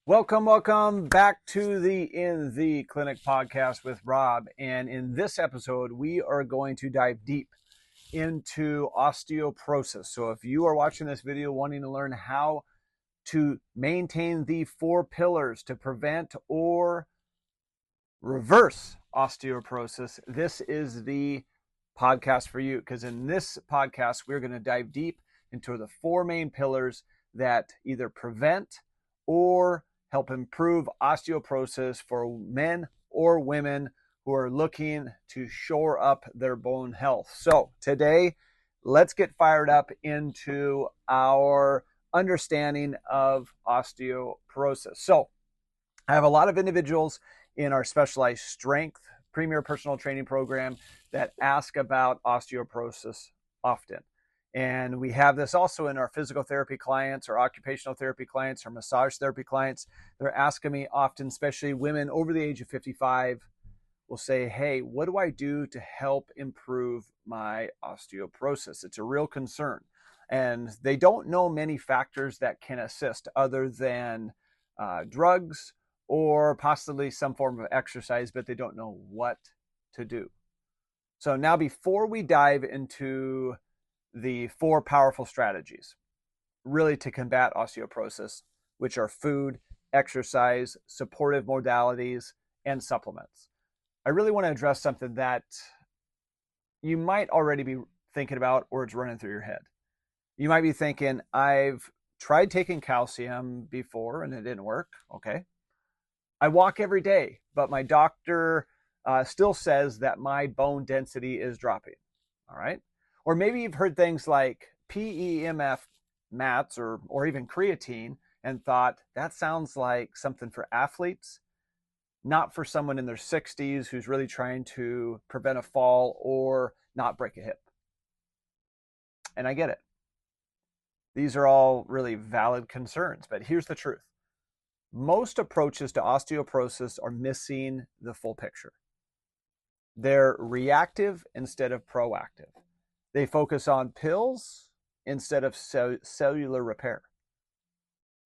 Welcome back to the In the Clinic podcast with Rob. And in this episode, we are going to dive deep into osteoporosis. So if you are watching this video wanting to learn how to maintain the 4 pillars to prevent or reverse osteoporosis, this is the podcast for you. Because in this podcast, we're going to dive deep into the 4 main pillars that either prevent or help improve osteoporosis for men or women who are looking to shore up their bone health. So today, let's get fired up into our understanding of osteoporosis. So I have a lot of individuals in our specialized strength premier personal training program that ask about osteoporosis often. And we have this also in our physical therapy clients, our occupational therapy clients, our massage therapy clients. They're asking me often, especially women over the age of 55, will say, hey, what do I do to help improve my osteoporosis? It's a real concern. And they don't know many factors that can assist other than drugs or possibly some form of exercise, but they don't know what to do. So now before we dive into the 4 powerful strategies really to combat osteoporosis, which are food, exercise, supportive modalities, and supplements, I really want to address something that you might already be thinking about or it's running through your head. You might be thinking, I've tried taking calcium before and it didn't work. Okay. I walk every day, but my doctor still says that my bone density is dropping. All right. Or maybe you've heard things like PEMF mats or even creatine and thought that sounds like something for athletes, not for someone in their 60s who's really trying to prevent a fall or not break a hip. And I get it. These are all really valid concerns, but here's the truth. Most approaches to osteoporosis are missing the full picture. They're reactive instead of proactive. They focus on pills instead of cellular repair.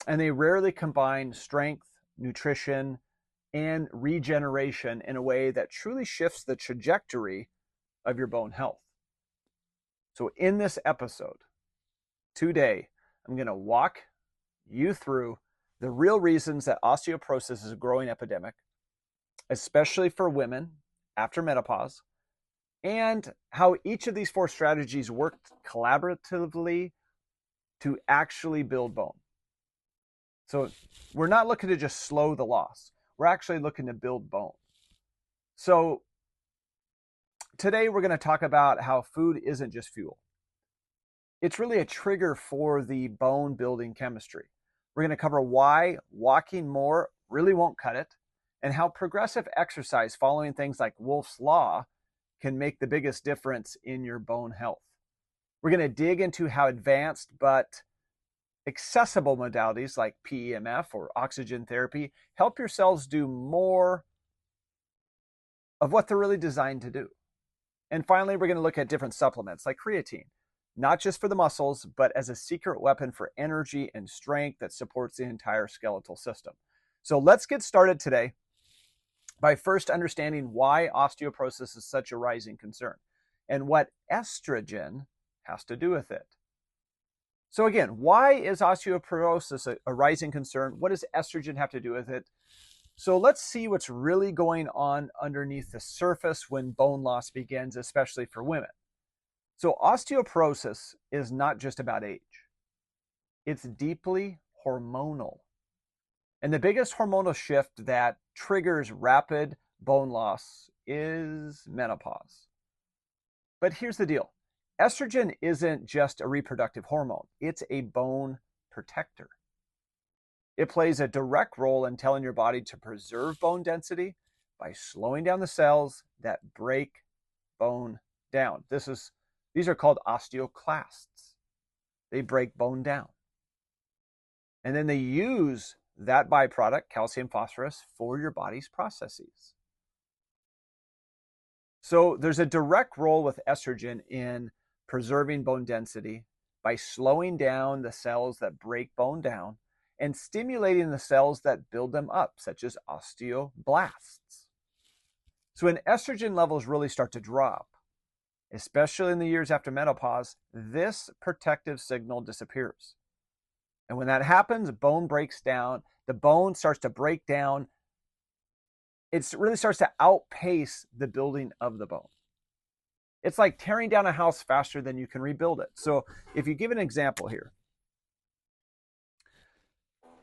And they rarely combine strength, nutrition, and regeneration in a way that truly shifts the trajectory of your bone health. So in this episode, today, I'm going to walk you through the real reasons that osteoporosis is a growing epidemic, especially for women after menopause, and how each of these 4 strategies work collaboratively to actually build bone. So we're not looking to just slow the loss. We're actually looking to build bone. So today we're going to talk about how food isn't just fuel. It's really a trigger for the bone building chemistry. We're going to cover why walking more really won't cut it, and how progressive exercise following things like Wolff's Law can make the biggest difference in your bone health. We're going to dig into how advanced but accessible modalities like PEMF or oxygen therapy help your cells do more of what they're really designed to do. And finally, we're going to look at different supplements like creatine, not just for the muscles, but as a secret weapon for energy and strength that supports the entire skeletal system. So let's get started today by first understanding why osteoporosis is such a rising concern and what estrogen has to do with it. So again, why is osteoporosis a rising concern? What does estrogen have to do with it? So let's see what's really going on underneath the surface when bone loss begins, especially for women. So osteoporosis is not just about age. It's deeply hormonal. And the biggest hormonal shift that triggers rapid bone loss is menopause. But here's the deal. Estrogen isn't just a reproductive hormone. It's a bone protector. It plays a direct role in telling your body to preserve bone density by slowing down the cells that break bone down. These are called osteoclasts. They break bone down. And then they use that byproduct, calcium phosphorus, for your body's processes. So there's a direct role with estrogen in preserving bone density by slowing down the cells that break bone down and stimulating the cells that build them up, such as osteoblasts. So when estrogen levels really start to drop, especially in the years after menopause, this protective signal disappears. And when that happens, bone breaks down. The bone starts to break down. It really starts to outpace the building of the bone. It's like tearing down a house faster than you can rebuild it. So if you give an example here,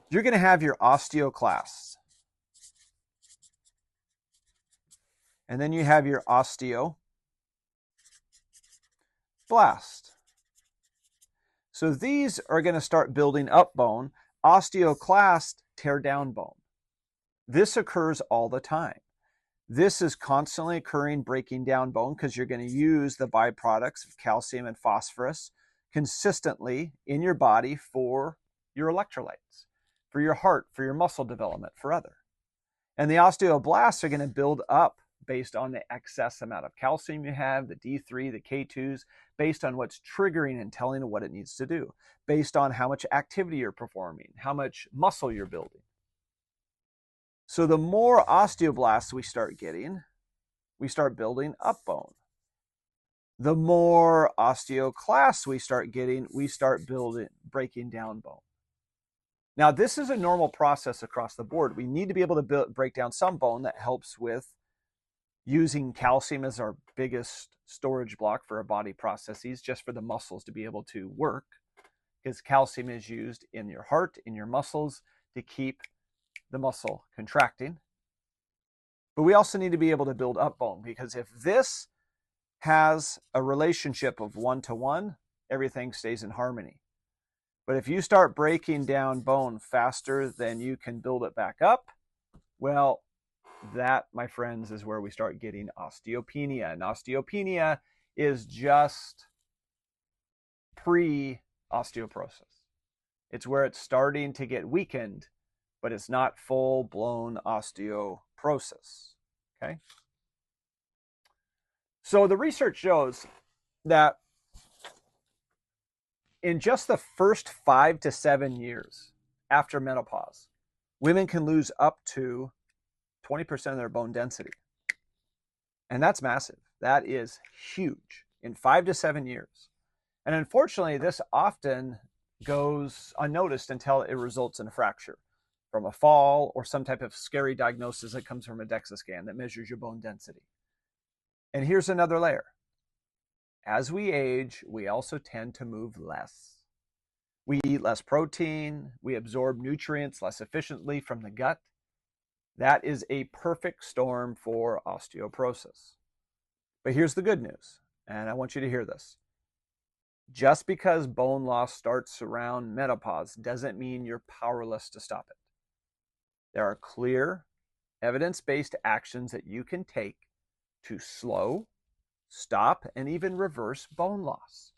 you're going to have your osteoclasts. And then you have your osteoblast. So these are going to start building up bone. Osteoclast tear down bone. This occurs all the time. This is constantly occurring, breaking down bone, because you're going to use the byproducts of calcium and phosphorus consistently in your body for your electrolytes, for your heart, for your muscle development, for other. And the osteoblasts are going to build up based on the excess amount of calcium you have, the D3, the K2s, based on what's triggering and telling it what it needs to do, based on how much activity you're performing, how much muscle you're building. So the more osteoblasts we start getting, we start building up bone. The more osteoclasts we start getting, we start breaking down bone. Now, this is a normal process across the board. We need to be able to break down some bone. That helps with using calcium as our biggest storage block for our body processes, just for the muscles to be able to work, because calcium is used in your heart, in your muscles, to keep the muscle contracting. But we also need to be able to build up bone, because if this has a relationship of 1-to-1, everything stays in harmony. But if you start breaking down bone faster than you can build it back up, well, that, my friends, is where we start getting osteopenia. And osteopenia is just pre-osteoporosis. It's where it's starting to get weakened, but it's not full-blown osteoporosis, okay? So the research shows that in just the first 5 to 7 years after menopause, women can lose up to 20% of their bone density. And that's massive. That is huge in 5 to 7 years. And unfortunately, this often goes unnoticed until it results in a fracture from a fall or some type of scary diagnosis that comes from a DEXA scan that measures your bone density. And here's another layer. As we age, we also tend to move less. We eat less protein. We absorb nutrients less efficiently from the gut. That is a perfect storm for osteoporosis. But here's the good news, and I want you to hear this. Just because bone loss starts around menopause doesn't mean you're powerless to stop it. There are clear, evidence-based actions that you can take to slow, stop, and even reverse bone loss.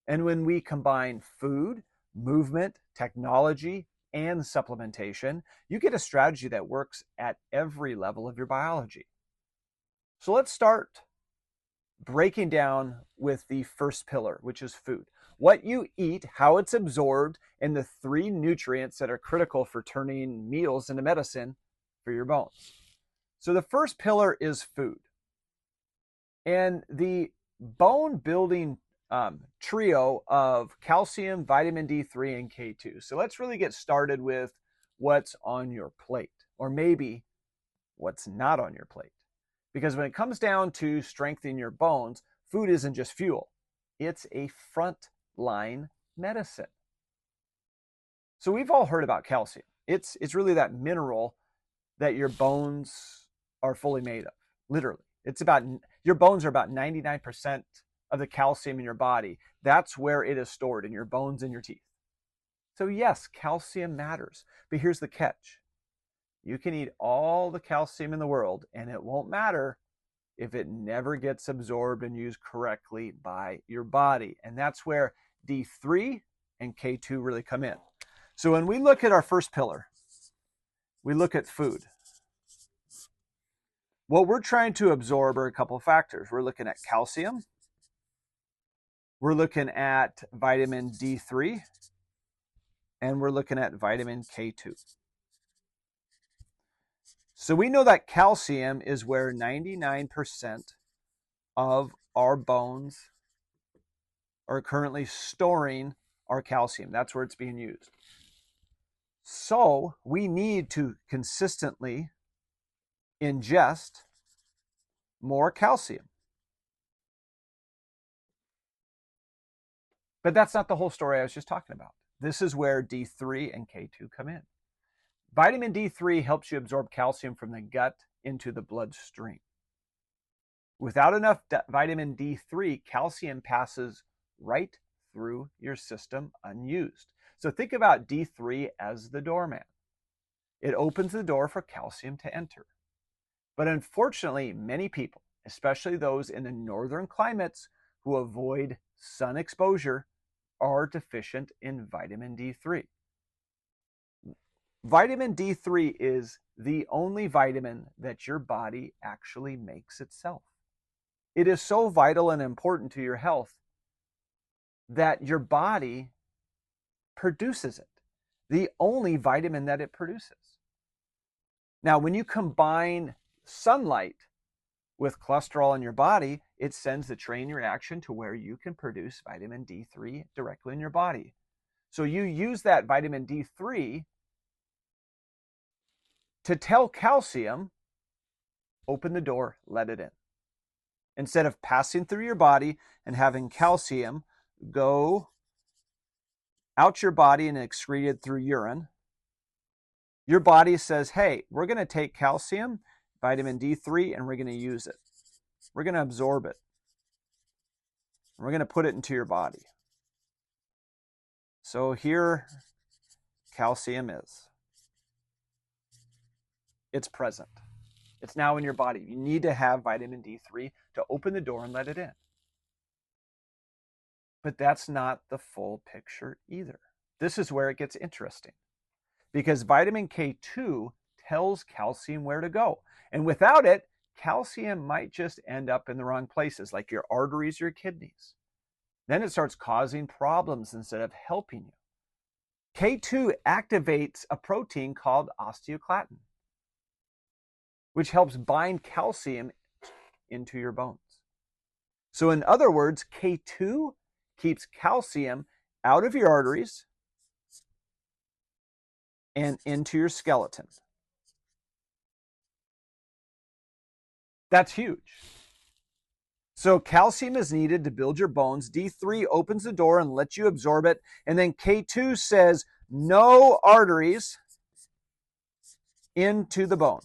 And when we combine food, movement, technology, and supplementation, you get a strategy that works at every level of your biology. So let's start breaking down with the first pillar, which is food. What you eat, how it's absorbed, and the 3 nutrients that are critical for turning meals into medicine for your bones. So the first pillar is food. And the bone building trio of calcium, vitamin D3, and K2. So let's really get started with what's on your plate, or maybe what's not on your plate. Because when it comes down to strengthening your bones, food isn't just fuel. It's a front-line medicine. So we've all heard about calcium. It's really that mineral that your bones are fully made of, literally. Your bones are about 99% of the calcium in your body. That's where it is stored, in your bones and your teeth. So yes, calcium matters. But here's the catch. You can eat all the calcium in the world, and it won't matter if it never gets absorbed and used correctly by your body. And that's where D3 and K2 really come in. So when we look at our first pillar, we look at food. What we're trying to absorb are a couple of factors. We're looking at calcium. We're looking at vitamin D3. and we're looking at vitamin K2. So we know that calcium is where 99% of our bones are currently storing our calcium. That's where it's being used. So we need to consistently ingest more calcium. But that's not the whole story I was just talking about. This is where D3 and K2 come in. Vitamin D3 helps you absorb calcium from the gut into the bloodstream. Without enough vitamin D3, calcium passes right through your system unused. So think about D3 as the doorman. It opens the door for calcium to enter. But unfortunately, many people, especially those in the northern climates who avoid sun exposure, are deficient in vitamin D3. Vitamin D3 is the only vitamin that your body actually makes itself. It is so vital and important to your health that your body produces it, the only vitamin that it produces. Now, when you combine sunlight with cholesterol in your body, it sends the chain reaction to where you can produce vitamin D3 directly in your body. So you use that vitamin D3 to tell calcium, open the door, let it in. Instead of passing through your body and having calcium go out your body and excreted through urine, your body says, hey, we're going to take calcium, vitamin D3, and we're going to use it. We're going to absorb it. We're going to put it into your body. So here calcium is. It's present. It's now in your body. You need to have vitamin D3 to open the door and let it in. But that's not the full picture either. This is where it gets interesting, because vitamin K2 tells calcium where to go. And without it, calcium might just end up in the wrong places, like your arteries, your kidneys. Then it starts causing problems instead of helping you. K2 activates a protein called osteocalatin, which helps bind calcium into your bones. So in other words, K2 keeps calcium out of your arteries and into your skeleton. That's huge. So calcium is needed to build your bones. D3 opens the door and lets you absorb it. And then K2 says, no arteries into the bone.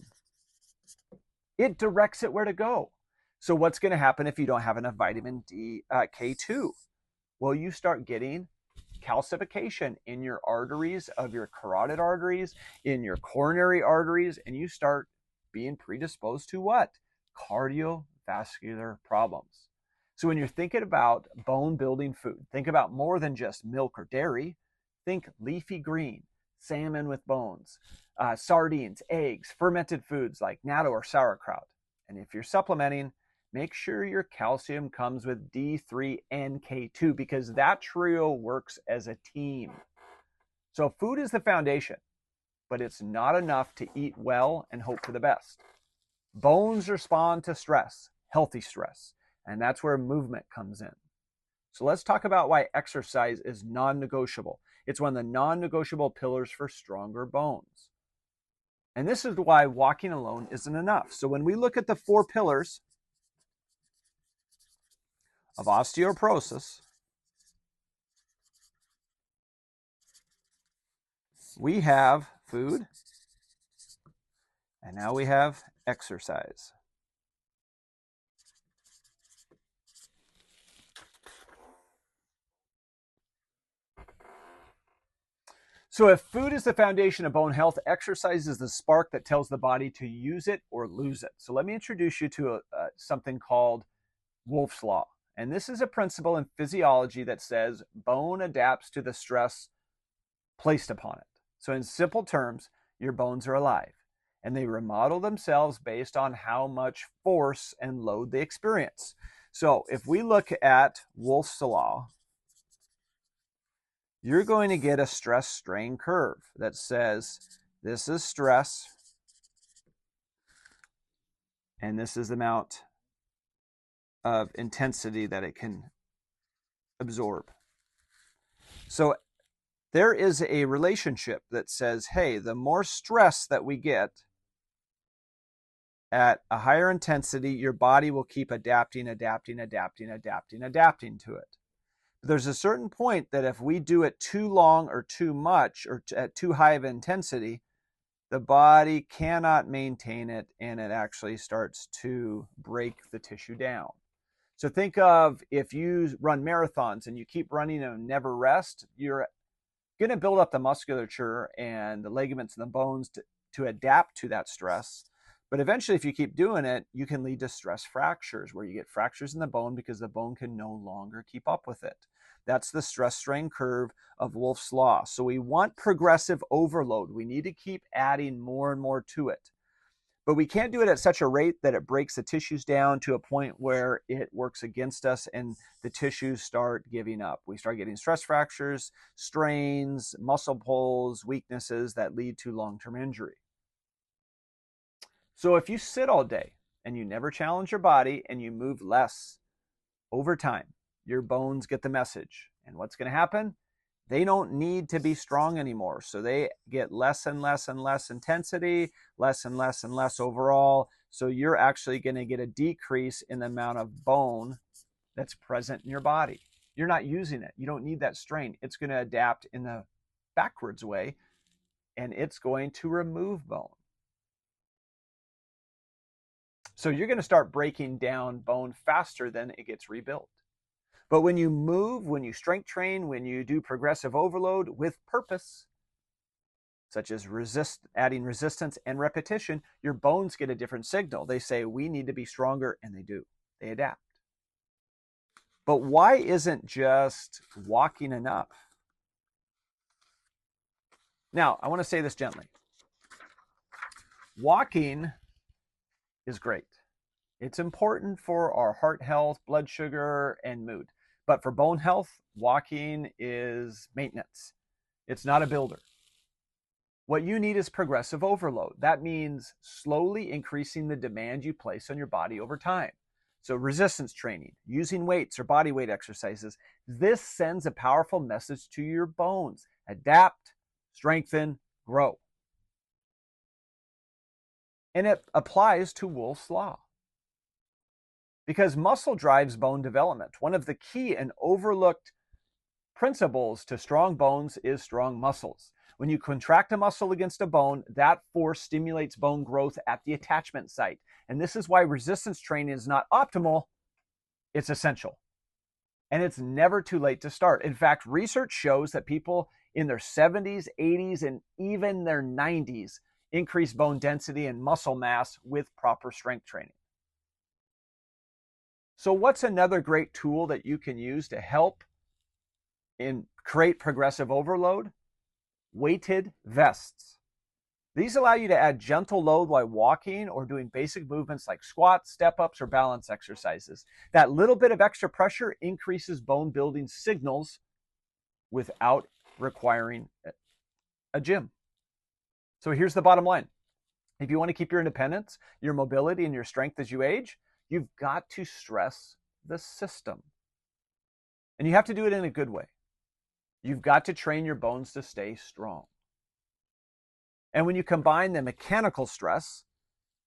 It directs it where to go. So what's going to happen if you don't have enough vitamin K2? Well, you start getting calcification in your arteries, of your carotid arteries, in your coronary arteries, and you start being predisposed to what? Cardiovascular problems. So when you're thinking about bone building food, think about more than just milk or dairy. Think leafy green, salmon with bones, sardines, eggs, fermented foods like natto or sauerkraut. And if you're supplementing, make sure your calcium comes with D3 and K2, because that trio works as a team. So food is the foundation, but it's not enough to eat well and hope for the best. Bones respond to stress, healthy stress, and that's where movement comes in. So let's talk about why exercise is non-negotiable. It's one of the non-negotiable pillars for stronger bones. And this is why walking alone isn't enough. So when we look at the 4 pillars of osteoporosis, we have food, and now we have exercise. So if food is the foundation of bone health, exercise is the spark that tells the body to use it or lose it. So let me introduce you to something called Wolff's Law. And this is a principle in physiology that says bone adapts to the stress placed upon it. So in simple terms, your bones are alive, and they remodel themselves based on how much force and load they experience. So if we look at Wolff's Law, you're going to get a stress strain curve that says this is stress and this is the amount of intensity that it can absorb. So there is a relationship that says, hey, the more stress that we get at a higher intensity, your body will keep adapting to it. There's a certain point that if we do it too long or too much or at too high of intensity, the body cannot maintain it and it actually starts to break the tissue down. So think of if you run marathons and you keep running and never rest, you're going to build up the musculature and the ligaments and the bones to adapt to that stress. But eventually, if you keep doing it, you can lead to stress fractures where you get fractures in the bone because the bone can no longer keep up with it. That's the stress strain curve of Wolff's Law. So we want progressive overload. We need to keep adding more and more to it. But we can't do it at such a rate that it breaks the tissues down to a point where it works against us and the tissues start giving up. We start getting stress fractures, strains, muscle pulls, weaknesses that lead to long-term injury. So if you sit all day and you never challenge your body and you move less over time, your bones get the message. And what's going to happen? They don't need to be strong anymore. So they get less and less and less intensity, less and less and less overall. So you're actually going to get a decrease in the amount of bone that's present in your body. You're not using it. You don't need that strain. It's going to adapt in the backwards way, and it's going to remove bone. So you're going to start breaking down bone faster than it gets rebuilt. But when you move, when you strength train, when you do progressive overload with purpose, such as adding resistance and repetition, your bones get a different signal. They say, we need to be stronger, and they do. They adapt. But why isn't just walking enough? Now, I want to say this gently. Walking is great. It's important for our heart health, blood sugar, and mood. But for bone health, walking is maintenance. It's not a builder. What you need is progressive overload. That means slowly increasing the demand you place on your body over time. So resistance training, using weights or body weight exercises, this sends a powerful message to your bones. Adapt, strengthen, grow. And it applies to Wolff's Law. Because muscle drives bone development. One of the key and overlooked principles to strong bones is strong muscles. When you contract a muscle against a bone, that force stimulates bone growth at the attachment site. And this is why resistance training is not optimal, it's essential. And it's never too late to start. In fact, research shows that people in their 70s, 80s, and even their 90s increase bone density and muscle mass with proper strength training. So what's another great tool that you can use to help create progressive overload? Weighted vests. These allow you to add gentle load while walking or doing basic movements like squats, step-ups, or balance exercises. That little bit of extra pressure increases bone building signals without requiring a gym. So here's the bottom line. If you want to keep your independence, your mobility, and your strength as you age, you've got to stress the system. And you have to do it in a good way. You've got to train your bones to stay strong. And when you combine the mechanical stress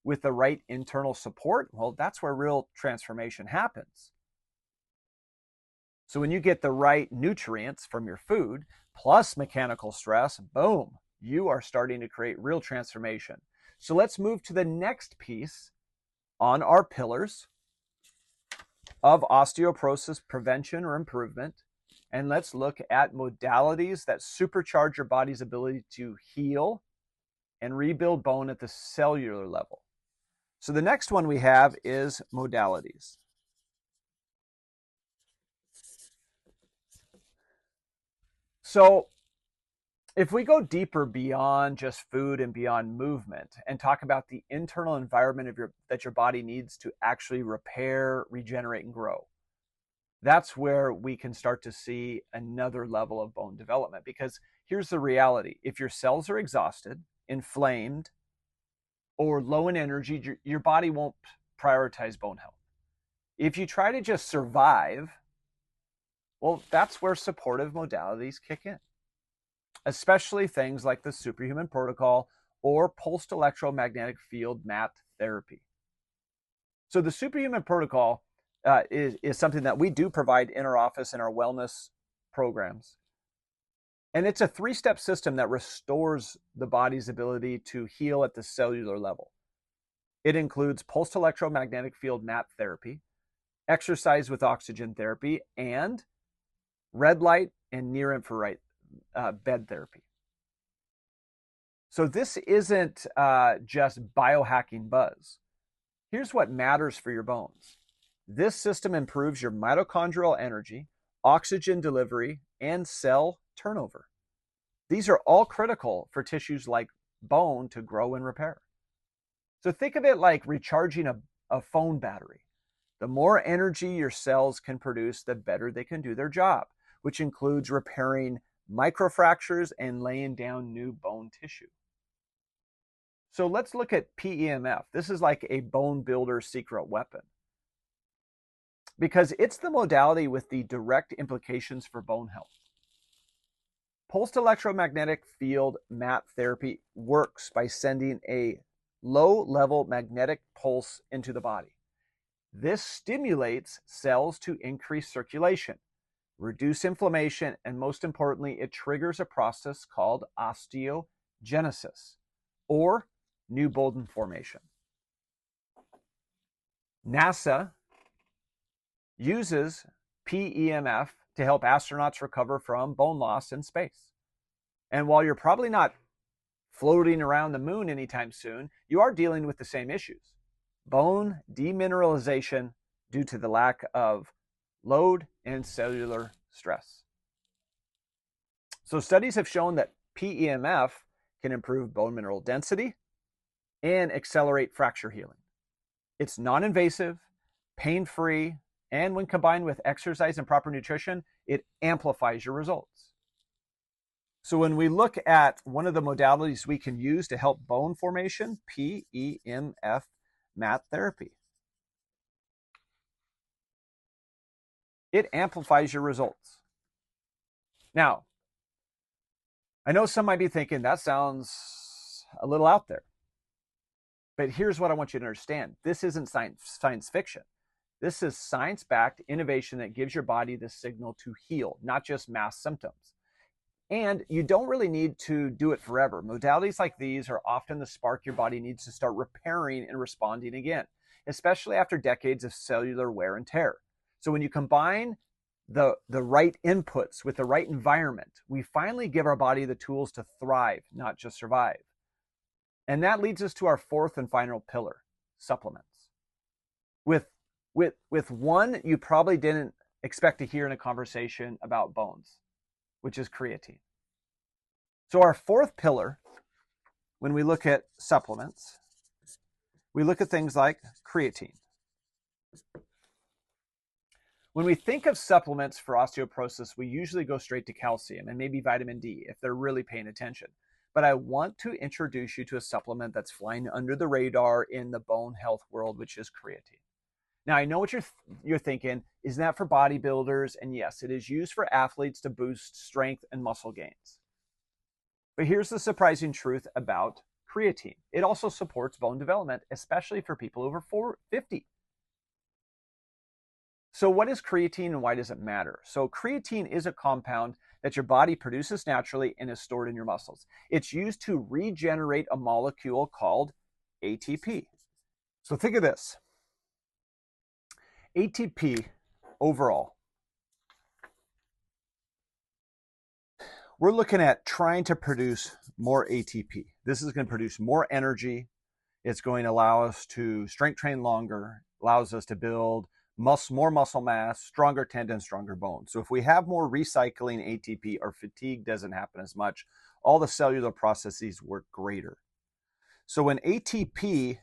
with the right internal support, well, that's where real transformation happens. So when you get the right nutrients from your food plus mechanical stress, boom, you are starting to create real transformation. So let's move to the next piece on our pillars of osteoporosis prevention or improvement. And let's look at modalities that supercharge your body's ability to heal and rebuild bone at the cellular level. So the next one we have is modalities. So if we go deeper beyond just food and beyond movement and talk about the internal environment that your body needs to actually repair, regenerate, and grow, that's where we can start to see another level of bone development. Because here's the reality. If your cells are exhausted, inflamed, or low in energy, your body won't prioritize bone health. If you try to just survive, well, that's where supportive modalities kick in, especially things like the superhuman protocol or pulsed electromagnetic field mat therapy. So the superhuman protocol is something that we do provide in our office in our wellness programs. And it's a 3-step system that restores the body's ability to heal at the cellular level. It includes pulsed electromagnetic field mat therapy, exercise with oxygen therapy, and red light and near infrared bed therapy. So this isn't just biohacking buzz. Here's what matters for your bones. This system improves your mitochondrial energy, oxygen delivery, and cell turnover. These are all critical for tissues like bone to grow and repair. So think of it like recharging a phone battery. The more energy your cells can produce, the better they can do their job, which includes repairing microfractures and laying down new bone tissue. So let's look at PEMF. This is like a bone builder secret weapon, because it's the modality with the direct implications for bone health. Pulsed electromagnetic field mat therapy works by sending a low-level magnetic pulse into the body. This stimulates cells to increase circulation, reduce inflammation, and most importantly, it triggers a process called osteogenesis, or new bone formation. NASA uses PEMF to help astronauts recover from bone loss in space. And while you're probably not floating around the moon anytime soon, you are dealing with the same issues. Bone demineralization due to the lack of load and cellular stress. So studies have shown that PEMF can improve bone mineral density and accelerate fracture healing. It's non-invasive, pain-free, and when combined with exercise and proper nutrition, it amplifies your results. So when we look at one of the modalities we can use to help bone formation, PEMF mat therapy. It amplifies your results. Now, I know some might be thinking that sounds a little out there. But here's what I want you to understand. This isn't science fiction. This is science-backed innovation that gives your body the signal to heal, not just mask symptoms. And you don't really need to do it forever. Modalities like these are often the spark your body needs to start repairing and responding again, especially after decades of cellular wear and tear. So when you combine the right inputs with the right environment, we finally give our body the tools to thrive, not just survive. And that leads us to our fourth and final pillar, supplements. With one you probably didn't expect to hear in a conversation about bones, which is creatine. So our fourth pillar, when we look at supplements, we look at things like creatine. When we think of supplements for osteoporosis, we usually go straight to calcium and maybe vitamin D if they're really paying attention. But I want to introduce you to a supplement that's flying under the radar in the bone health world, which is creatine. Now, I know what you're thinking, isn't that for bodybuilders? And yes, it is used for athletes to boost strength and muscle gains. But here's the surprising truth about creatine. It also supports bone development, especially for people over 50. So what is creatine and why does it matter? So creatine is a compound that your body produces naturally and is stored in your muscles. It's used to regenerate a molecule called ATP. So think of this. ATP overall, we're looking at trying to produce more ATP. This is going to produce more energy. It's going to allow us to strength train longer, allows us to build more muscle mass, stronger tendons, stronger bones. So if we have more recycling ATP, our fatigue doesn't happen as much. All the cellular processes work greater. So when ATP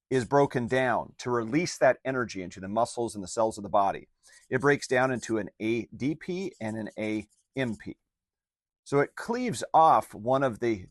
is broken down to release that energy into the muscles and the cells of the body. It breaks down into an ADP and an AMP. So it cleaves off one of the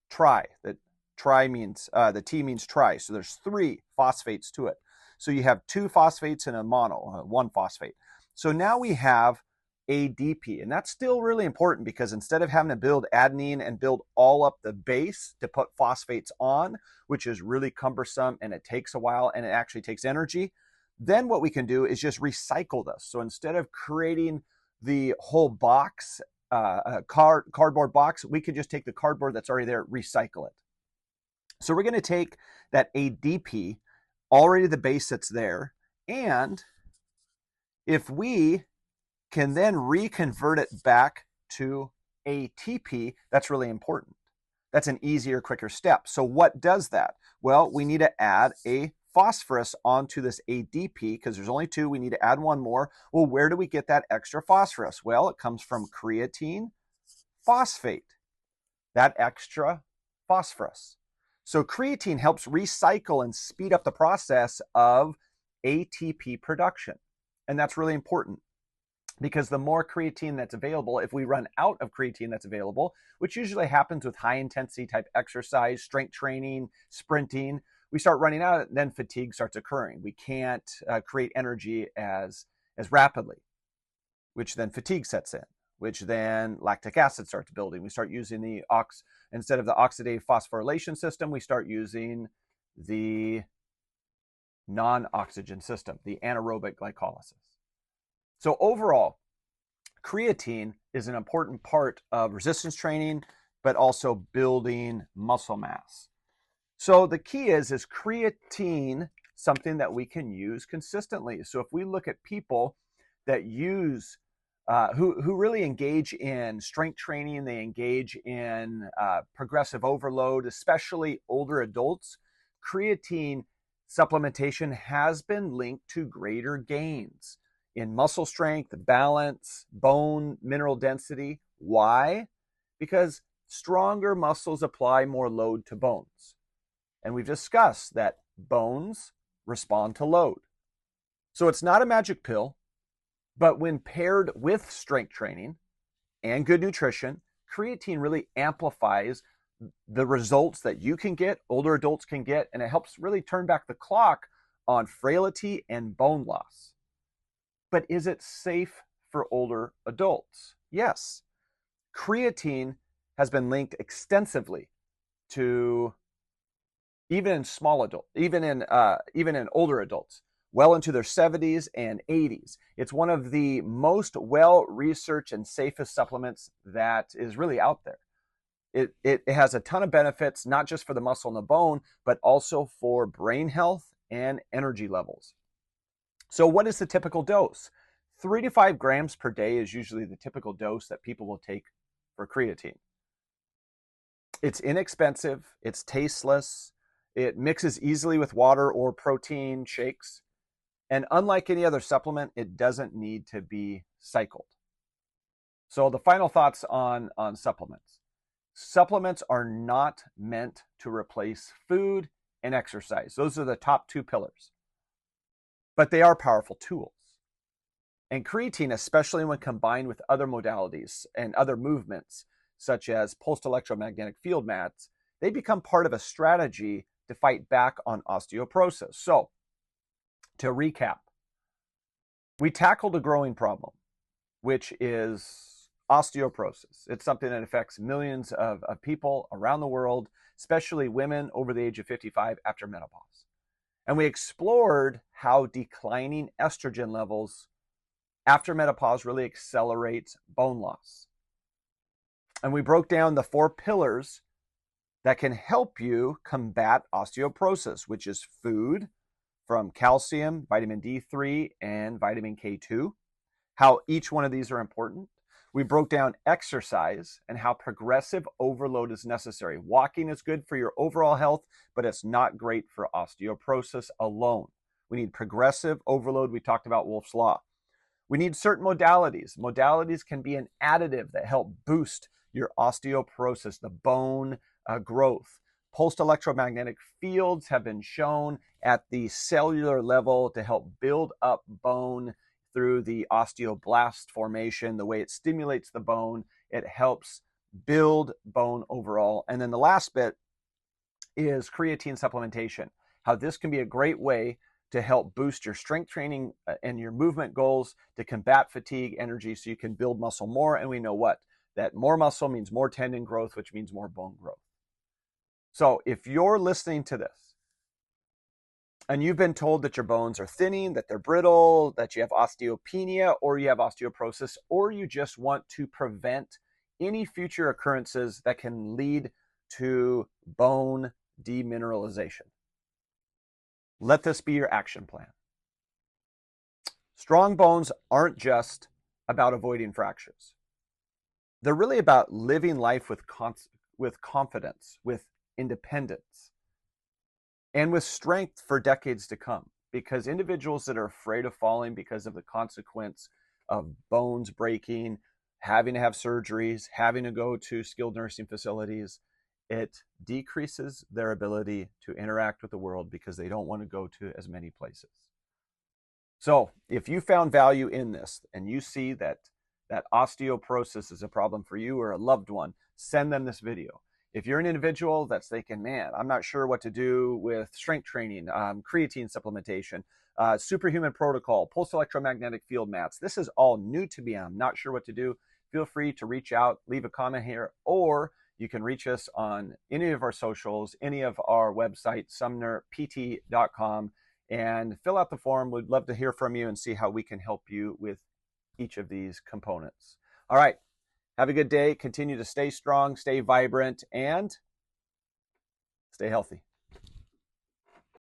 tri. That tri means, the T means tri. So there's 3 phosphates to it. So you have 2 phosphates and a mono, 1 phosphate. So now we have ADP, and that's still really important because instead of having to build adenine and build all up the base to put phosphates on, which is really cumbersome and it takes a while and it actually takes energy, then what we can do is just recycle this. So instead of creating the whole box, cardboard box, we can just take the cardboard that's already there, recycle it. So we're going to take that ADP, already the base that's there, and if we can then reconvert it back to ATP, that's really important. That's an easier, quicker step. So what does that? Well, we need to add a phosphorus onto this ADP because there's only 2. We need to add 1 more. Well, where do we get that extra phosphorus? Well, it comes from creatine phosphate, that extra phosphorus. So creatine helps recycle and speed up the process of ATP production. And that's really important because the more creatine that's available, if we run out of creatine that's available, which usually happens with high intensity type exercise, strength training, sprinting, we start running out, then fatigue starts occurring. We can't create energy as rapidly, which then fatigue sets in, which then lactic acid starts building. We start using the instead of the oxidative phosphorylation system, we start using the non-oxygen system, the anaerobic glycolysis. So overall, creatine is an important part of resistance training, but also building muscle mass. So the key is creatine something that we can use consistently? So if we look at people that use, who really engage in strength training, they engage in progressive overload, especially older adults, creatine supplementation has been linked to greater gains in muscle strength, balance, bone mineral density. Why? Because stronger muscles apply more load to bones. And we've discussed that bones respond to load. So it's not a magic pill, but when paired with strength training and good nutrition, creatine really amplifies the results that you can get, older adults can get, and it helps really turn back the clock on frailty and bone loss. But is it safe for older adults? Yes. Creatine has been linked extensively to even in older adults, well into their 70s and 80s. It's one of the most well-researched and safest supplements that is really out there. It has a ton of benefits, not just for the muscle and the bone, but also for brain health and energy levels. So what is the typical dose? 3 to 5 grams per day is usually the typical dose that people will take for creatine. It's inexpensive, it's tasteless, it mixes easily with water or protein shakes, and unlike any other supplement, it doesn't need to be cycled. So the final thoughts on supplements. Supplements are not meant to replace food and exercise. Those are the top 2 pillars. But they are powerful tools. And creatine, especially when combined with other modalities and other movements, such as pulsed electromagnetic field mats, they become part of a strategy to fight back on osteoporosis. So, to recap, we tackled a growing problem, which is osteoporosis. It's something that affects millions of people around the world, especially women over the age of 55 after menopause. And we explored how declining estrogen levels after menopause really accelerates bone loss. And we broke down the 4 pillars that can help you combat osteoporosis, which is food, from calcium, vitamin D3, and vitamin K2, how each one of these are important. We broke down exercise and how progressive overload is necessary. Walking is good for your overall health, but it's not great for osteoporosis alone. We need progressive overload. We talked about Wolff's Law. We need certain modalities. Modalities can be an additive that help boost your osteoporosis, the bone growth. Pulsed electromagnetic fields have been shown at the cellular level to help build up bone through the osteoblast formation. The way it stimulates the bone, it helps build bone overall. And then the last bit is creatine supplementation, how this can be a great way to help boost your strength training and your movement goals, to combat fatigue, energy, so you can build muscle more. And we know what? That more muscle means more tendon growth, which means more bone growth. So if you're listening to this and you've been told that your bones are thinning, that they're brittle, that you have osteopenia, or you have osteoporosis, or you just want to prevent any future occurrences that can lead to bone demineralization, let this be your action plan. Strong bones aren't just about avoiding fractures. They're really about living life with confidence, with independence, and with strength for decades to come. Because individuals that are afraid of falling because of the consequence of bones breaking, having to have surgeries, having to go to skilled nursing facilities, it decreases their ability to interact with the world because they don't want to go to as many places. So if you found value in this and you see that osteoporosis is a problem for you or a loved one, send them this video. If you're an individual that's thinking, man, I'm not sure what to do with strength training, creatine supplementation, superhuman protocol, pulse electromagnetic field mats, this is all new to me, I'm not sure what to do, feel free to reach out, leave a comment here, or you can reach us on any of our socials, any of our websites, sumnerpt.com, and fill out the form. We'd love to hear from you and see how we can help you with each of these components. All right. Have a good day. Continue to stay strong, stay vibrant, and stay healthy.